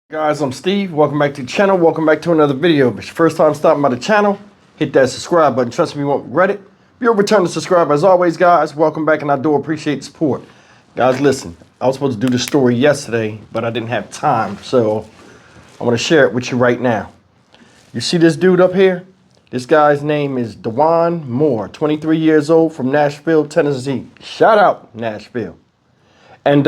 Guys, I'm Steve. Welcome back to the channel. Welcome back to another video. If it's your first time stopping by the channel, hit that subscribe button. Trust me, you won't regret it. If you're a returning subscriber, as always, guys, welcome back, and I do appreciate the support. Guys, listen, I was supposed to do this story yesterday, but I didn't have time, so I want to share it with you right now. You see this dude up here? This guy's name is Dewan Moore, 23 years old, from Nashville, Tennessee. Shout out, Nashville. And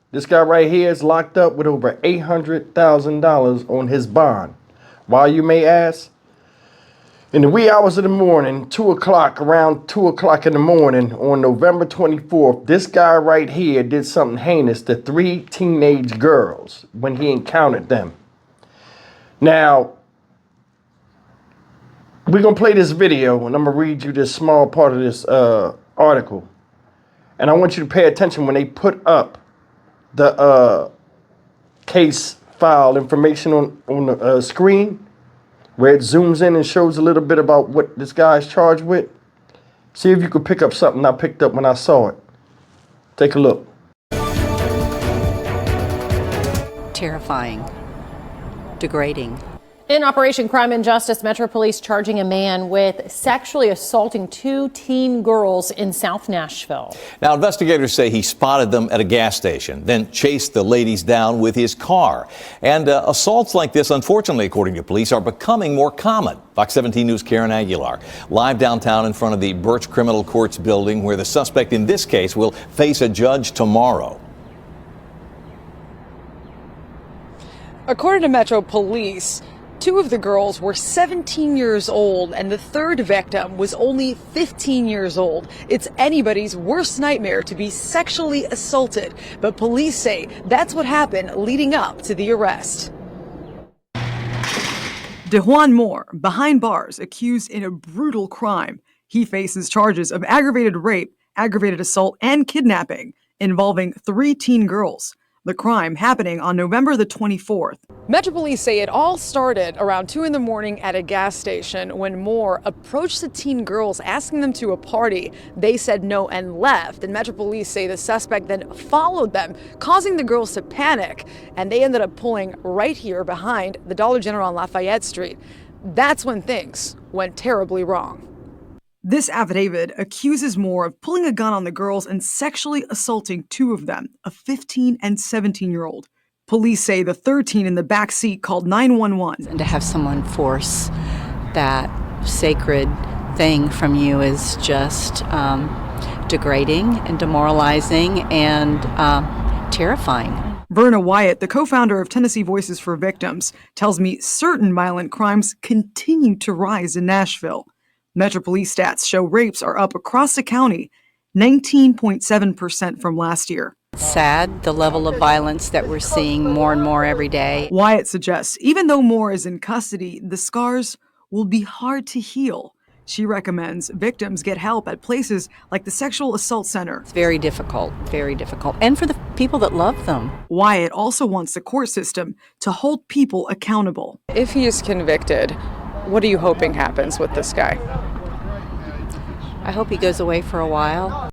this guy right here is locked up with over $800,000 on his bond. Why, you may ask? In the wee hours of the morning, around 2 o'clock in the morning on November 24th, this guy right here did something heinous to 3 teenage girls when he encountered them. Now, we're going to play this video, and I'm going to read you this small part of this article. And I want you to pay attention when they put up the case file information on the screen, where it zooms in and shows a little bit about what this guy's charged with. See if you could pick up something I picked up when I saw it. Take a look. Terrifying. Degrading. In Operation Crime and Justice, Metro Police charging a man with sexually assaulting 2 teen girls in South Nashville. Now, investigators say he spotted them at a gas station, then chased the ladies down with his car. And assaults like this, unfortunately, according to police, are becoming more common. Fox 17 News' Karen Aguilar, live downtown in front of the Birch Criminal Courts building, where the suspect in this case will face a judge tomorrow. According to Metro Police, 2 of the girls were 17 years old, and the 3rd victim was only 15 years old. It's anybody's worst nightmare to be sexually assaulted, but police say that's what happened leading up to the arrest. Dewan Moore, behind bars, accused in a brutal crime. He faces charges of aggravated rape, aggravated assault, and kidnapping involving 3 teen girls. The crime happening on November the 24th. Metro Police say it all started around 2 in the morning at a gas station when Moore approached the teen girls asking them to a party. They said no and left, and Metro Police say the suspect then followed them, causing the girls to panic, and they ended up pulling right here behind the Dollar General on Lafayette Street. That's when things went terribly wrong. This affidavit accuses Moore of pulling a gun on the girls and sexually assaulting 2 of them, a 15 and 17-year-old. Police say the 13 in the back seat called 911. And to have someone force that sacred thing from you is just degrading and demoralizing and terrifying. Verna Wyatt, the co-founder of Tennessee Voices for Victims, tells me certain violent crimes continue to rise in Nashville. Metro Police stats show rapes are up across the county, 19.7% from last year. Sad, the level of violence that we're seeing more and more every day. Wyatt suggests even though Moore is in custody, the scars will be hard to heal. She recommends victims get help at places like the Sexual Assault Center. It's very difficult, and for the people that love them. Wyatt also wants the court system to hold people accountable. If he is convicted, what are you hoping happens with this guy? I hope he goes away for a while.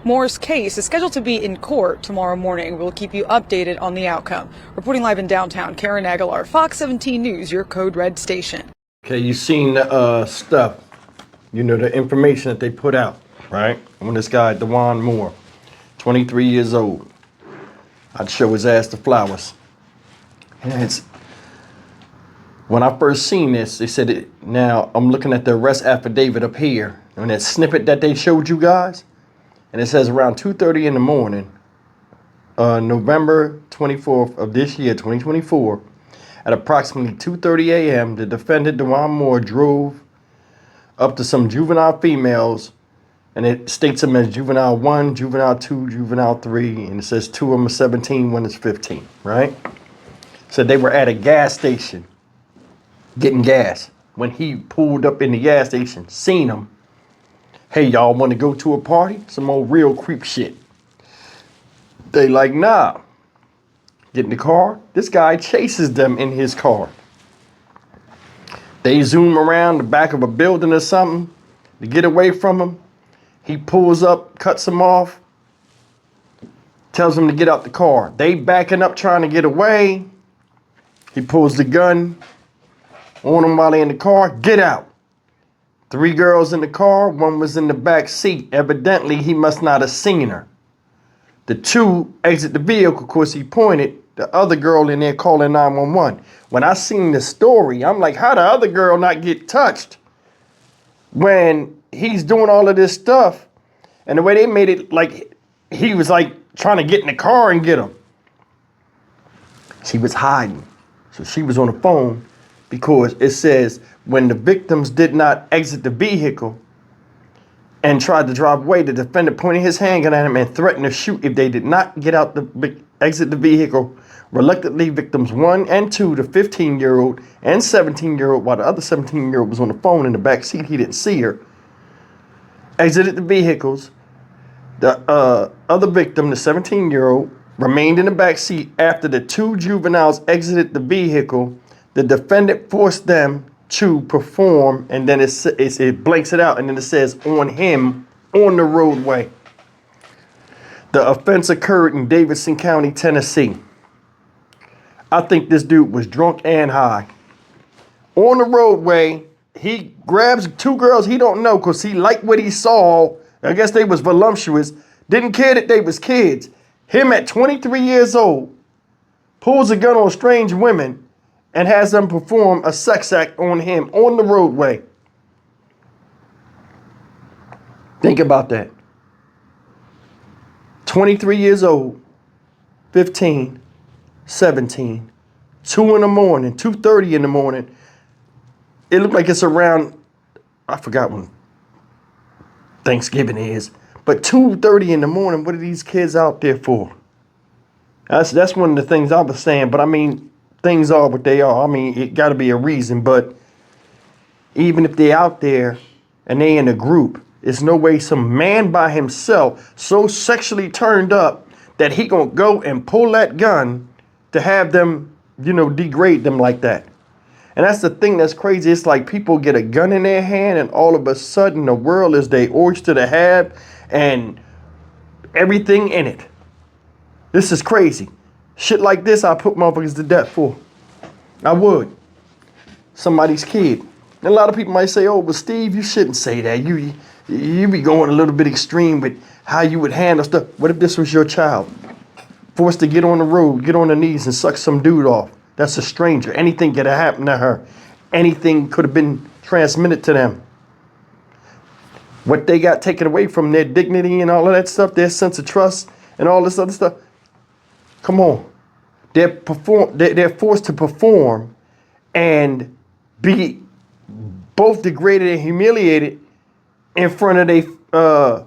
Moore's case is scheduled to be in court tomorrow morning. We'll keep you updated on the outcome. Reporting live in downtown, Karen Aguilar, Fox 17 News, your Code Red station. Okay, you seen the stuff, you know, the information that they put out, right? On this guy, Dewan Moore, 23 years old. I'd show his ass the flowers. And when I first seen this, they said it. Now I'm looking at the arrest affidavit up here, and that snippet that they showed you guys, and it says around 2:30 in the morning, November 24th of this year, 2024, at approximately 2:30 a.m., the defendant Dewan Moore drove up to some juvenile females, and it states them as juvenile 1, juvenile 2, juvenile 3, and it says 2 of them are 17, 1 is 15, right? So they were at a gas station getting gas. When he pulled up in the gas station, seen them. Hey, y'all want to go to a party? Some old real creep shit. They like, nah. Get in the car. This guy chases them in his car. They zoom around the back of a building or something to get away from him. He pulls up, cuts them off. tells them to get out the car. They backing up trying to get away. He pulls the gun on them while they in the car. Get out. 3 girls in the car. 1 was in the back seat. Evidently, he must not have seen her. The 2 exit the vehicle. Of course, he pointed. The other girl in there calling 911. When I seen the story, I'm like, how the other girl not get touched when he's doing all of this stuff? And the way they made it, like he was like trying to get in the car and get him. She was hiding. So she was on the phone because it says when the victims did not exit the vehicle and tried to drive away, the defendant pointed his handgun at him and threatened to shoot if they did not get out exit the vehicle. Reluctantly, victims 1 and 2, the 15-year-old and 17-year-old, while the other 17-year-old was on the phone in the back seat, he didn't see her, exited the vehicles. The other victim, the 17-year-old, remained in the back seat after the 2 juveniles exited the vehicle. The defendant forced them to perform, and then it blanks it out, and then it says on him on the roadway. The offense occurred in Davidson County, Tennessee. I think this dude was drunk and high. On the roadway, he grabs 2 girls he don't know because he liked what he saw. I guess they was voluptuous. Didn't care that they was kids. Him at 23 years old pulls a gun on strange women and has them perform a sex act on him on the roadway. Think about that. 23 years old, 15, 17, 2 in the morning, 2:30 in the morning. It looked like it's around, I forgot when Thanksgiving is, but 2:30 in the morning, what are these kids out there for? That's one of the things I was saying, but I mean, things are what they are. I mean, it got to be a reason, but even if they're out there and they in a group, there's no way some man by himself so sexually turned up that he gonna go and pull that gun to have them, degrade them like that. And that's the thing that's crazy. It's like people get a gun in their hand and all of a sudden the world is their oyster to have and everything in it. This is crazy. Shit like this, I put motherfuckers to death for. I would. Somebody's kid. And a lot of people might say, oh, but Steve, you shouldn't say that. You be going a little bit extreme with how you would handle stuff. What if this was your child? Forced to get on the road, get on the knees and suck some dude off. That's a stranger. Anything could have happened to her. Anything could have been transmitted to them. What they got taken away from their dignity and all of that stuff, their sense of trust and all this other stuff. Come on. They're forced to perform and be both degraded and humiliated in front of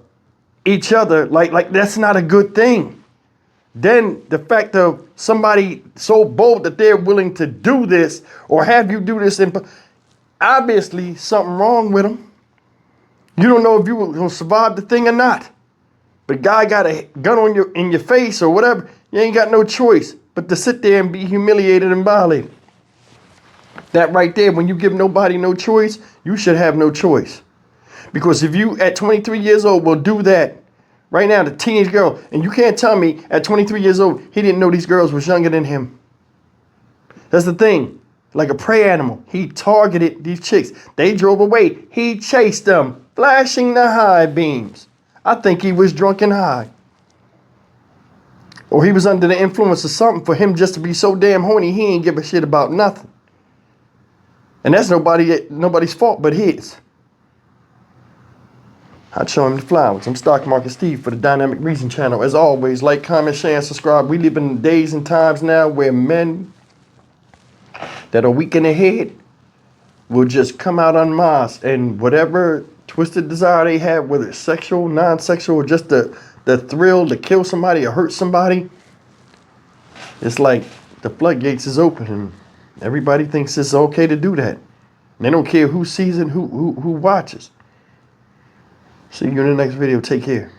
each other. Like that's not a good thing. Then the fact of somebody so bold that they're willing to do this or have you do this, and obviously something wrong with them. You don't know if you were going to survive the thing or not. But guy got a gun in your face or whatever. You ain't got no choice but to sit there and be humiliated and violated. That right there, when you give nobody no choice, you should have no choice. Because if you at 23 years old will do that, right now, the teenage girl, and you can't tell me at 23 years old, he didn't know these girls was younger than him. That's the thing. Like a prey animal, he targeted these chicks. They drove away. He chased them, flashing the high beams. I think he was drunk and high. Or he was under the influence of something for him just to be so damn horny, he ain't give a shit about nothing. And that's nobody's fault but his. I'd show him the flowers. I'm Stock Market Steve for the Dynamic Reason channel. As always, like, comment, share, and subscribe. We live in days and times now where men that are weak in the head will just come out unmasked, and whatever twisted desire they have, whether it's sexual, non-sexual, or just the thrill to kill somebody or hurt somebody, it's like the floodgates is open and everybody thinks it's okay to do that. They don't care who sees it, who watches. See you in the next video. Take care.